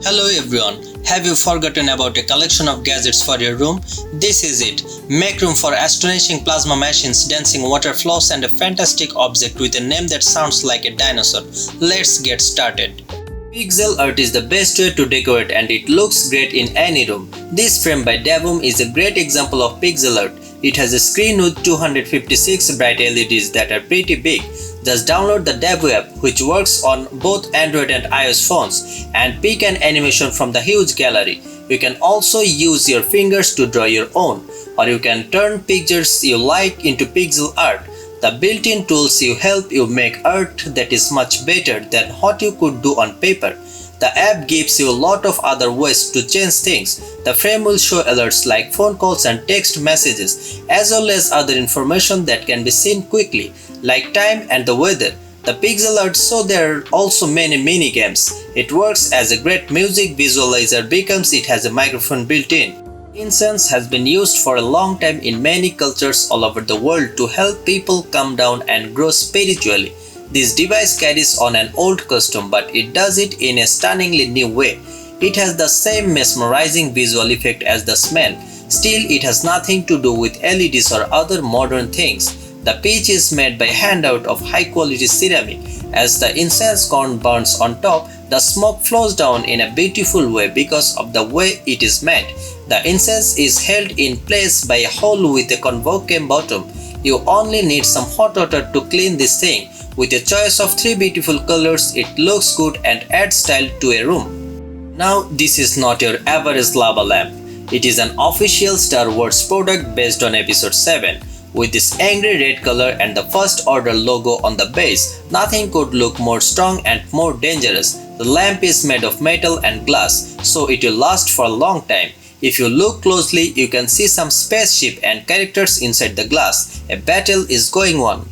Hello everyone, have you forgotten about a collection of gadgets for your room? This is it. Make room for astonishing plasma machines, dancing water flows and a fantastic object with a name that sounds like a dinosaur. Let's get started. Pixel art is the best way to decorate and it looks great in any room. This frame by Divoom is a great example of pixel art. It has a screen with 256 bright LEDs that are pretty big. Just download the Divoom app, which works on both Android and iOS phones, and pick an animation from the huge gallery. You can also use your fingers to draw your own, or you can turn pictures you like into pixel art. The built-in tools help you make art that is much better than what you could do on paper. The app gives you a lot of other ways to change things. The frame will show alerts like phone calls and text messages, as well as other information that can be seen quickly, like time and the weather. The pixel art, so there are also many mini games. It works as a great music visualizer because it has a microphone built in. Incense has been used for a long time in many cultures all over the world to help people calm down and grow spiritually. This device carries on an old custom, but it does it in a stunningly new way. It has the same mesmerizing visual effect as the smell. Still, it has nothing to do with LEDs or other modern things. The pitch is made by hand out of high-quality ceramic. As the incense corn burns on top, the smoke flows down in a beautiful way because of the way it is made. The incense is held in place by a hole with a convection bottom. You only need some hot water to clean this thing. With a choice of 3 beautiful colors, it looks good and adds style to a room. Now, this is not your average lava lamp. It is an official Star Wars product based on Episode 7. With this angry red color and the First Order logo on the base, nothing could look more strong and more dangerous. The lamp is made of metal and glass, so it will last for a long time. If you look closely, you can see some spaceship and characters inside the glass. A battle is going on.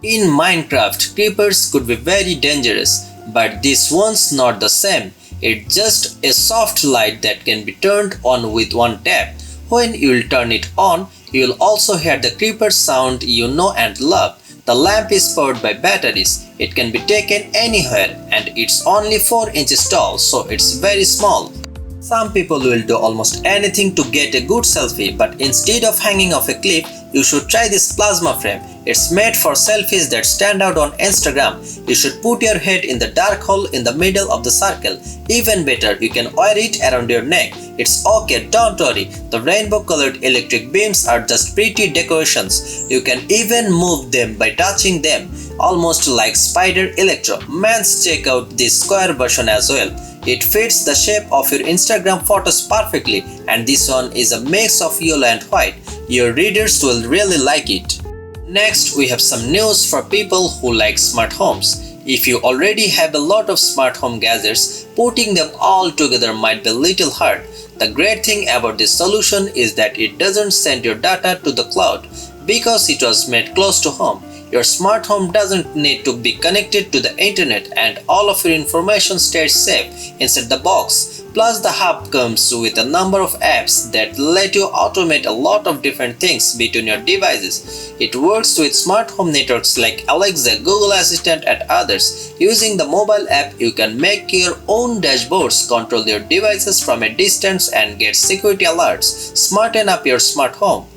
In Minecraft, creepers could be very dangerous, but this one's not the same. It's just a soft light that can be turned on with one tap. When you'll turn it on, you'll also hear the creeper sound you know and love. The lamp is powered by batteries. It can be taken anywhere and it's only 4 inches tall, so it's very small. Some people will do almost anything to get a good selfie, but instead of hanging off a cliff, you should try this plasma frame. It's made for selfies that stand out on Instagram. You should put your head in the dark hole in the middle of the circle. Even better, you can wear it around your neck. It's okay, don't worry. The rainbow-colored electric beams are just pretty decorations. You can even move them by touching them, almost like Spider Electro. Mans, check out this square version as well. It fits the shape of your Instagram photos perfectly, and this one is a mix of yellow and white. Your readers will really like it. Next, we have some news for people who like smart homes. If you already have a lot of smart home gadgets, putting them all together might be a little hard. The great thing about this solution is that it doesn't send your data to the cloud because it was made close to home. Your smart home doesn't need to be connected to the internet and all of your information stays safe inside the box. Plus, the hub comes with a number of apps that let you automate a lot of different things between your devices. It works with smart home networks like Alexa, Google Assistant and others. Using the mobile app, you can make your own dashboards, control your devices from a distance and get security alerts. Smarten up your smart home.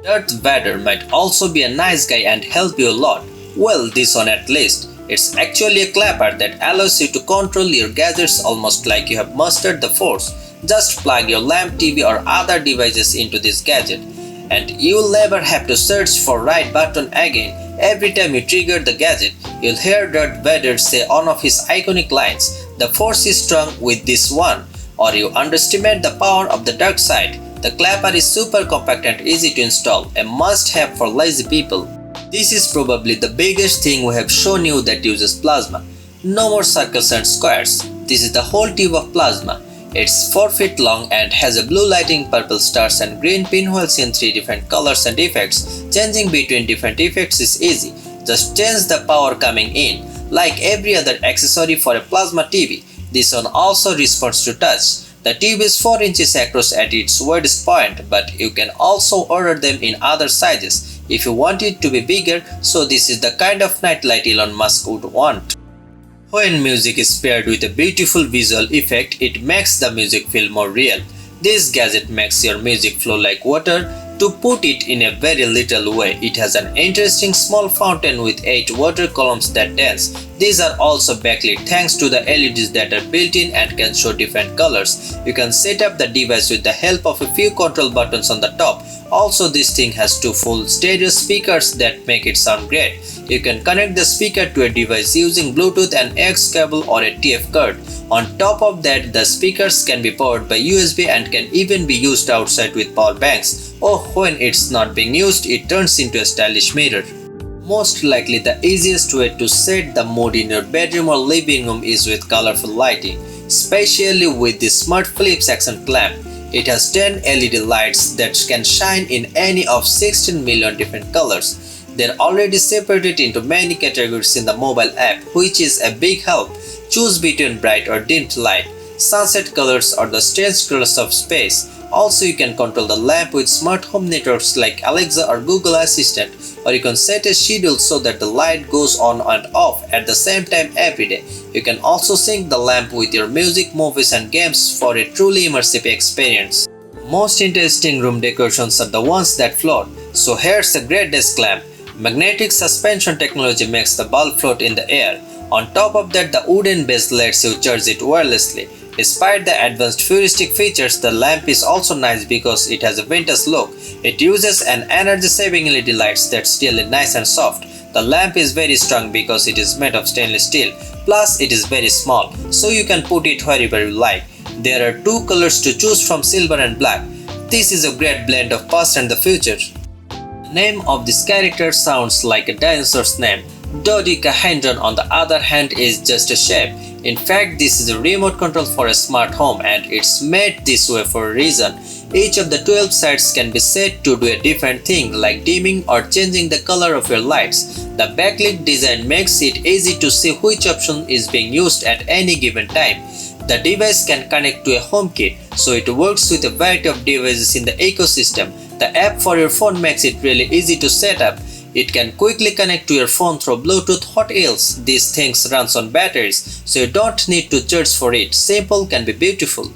Darth Vader might also be a nice guy and help you a lot. Well, this one at least. It's actually a clapper that allows you to control your gadgets almost like you have mastered the Force. Just plug your lamp, TV or other devices into this gadget, and you'll never have to search for right button again. Every time you trigger the gadget, you'll hear Darth Vader say one of his iconic lines, "The Force is strong with this one," or you underestimate the power of the dark side. The clapper is super compact and easy to install, a must-have for lazy people. This is probably the biggest thing we have shown you that uses plasma. No more circles and squares. This is the whole tube of plasma. It's 4 feet long and has a blue lighting, purple stars and green pinwheels in 3 different colors and effects. Changing between different effects is easy. Just change the power coming in. Like every other accessory for a plasma TV, this one also responds to touch. The tube is 4 inches across at its widest point, but you can also order them in other sizes if you want it to be bigger, so this is the kind of nightlight Elon Musk would want. When music is paired with a beautiful visual effect, it makes the music feel more real. This gadget makes your music flow like water. To put it in a very little way, it has an interesting small fountain with 8 water columns that dance. These are also backlit thanks to the LEDs that are built in and can show different colors. You can set up the device with the help of a few control buttons on the top. Also, this thing has 2 full stereo speakers that make it sound great. You can connect the speaker to a device using Bluetooth, an AUX cable or a TF card. On top of that, the speakers can be powered by USB and can even be used outside with power banks. Or when it's not being used, it turns into a stylish mirror. Most likely the easiest way to set the mood in your bedroom or living room is with colorful lighting, especially with the Smart Philips accent lamp. It has 10 LED lights that can shine in any of 16 million different colors. They're already separated into many categories in the mobile app, which is a big help. Choose between bright or dimmed light, sunset colors or the strange colors of space. Also, you can control the lamp with smart home networks like Alexa or Google Assistant, or you can set a schedule so that the light goes on and off at the same time every day. You can also sync the lamp with your music, movies and games for a truly immersive experience. Most interesting room decorations are the ones that float. So here's a great desk lamp. Magnetic suspension technology makes the bulb float in the air. On top of that, the wooden base lets you charge it wirelessly. Despite the advanced futuristic features, the lamp is also nice because it has a vintage look. It uses an energy-saving LED lights that's still nice and soft. The lamp is very strong because it is made of stainless steel. Plus, it is very small, so you can put it wherever you like. There are 2 colors to choose from, silver and black. This is a great blend of past and the future. The name of this character sounds like a dinosaur's name. Dodecahedron, on the other hand, is just a shape. In fact, this is a remote control for a smart home and it's made this way for a reason. Each of the 12 sides can be set to do a different thing like dimming or changing the color of your lights. The backlit design makes it easy to see which option is being used at any given time. The device can connect to a HomeKit, so it works with a variety of devices in the ecosystem. The app for your phone makes it really easy to set up. It can quickly connect to your phone through Bluetooth. What else? These things runs on batteries, so you don't need to charge for it. Simple can be beautiful.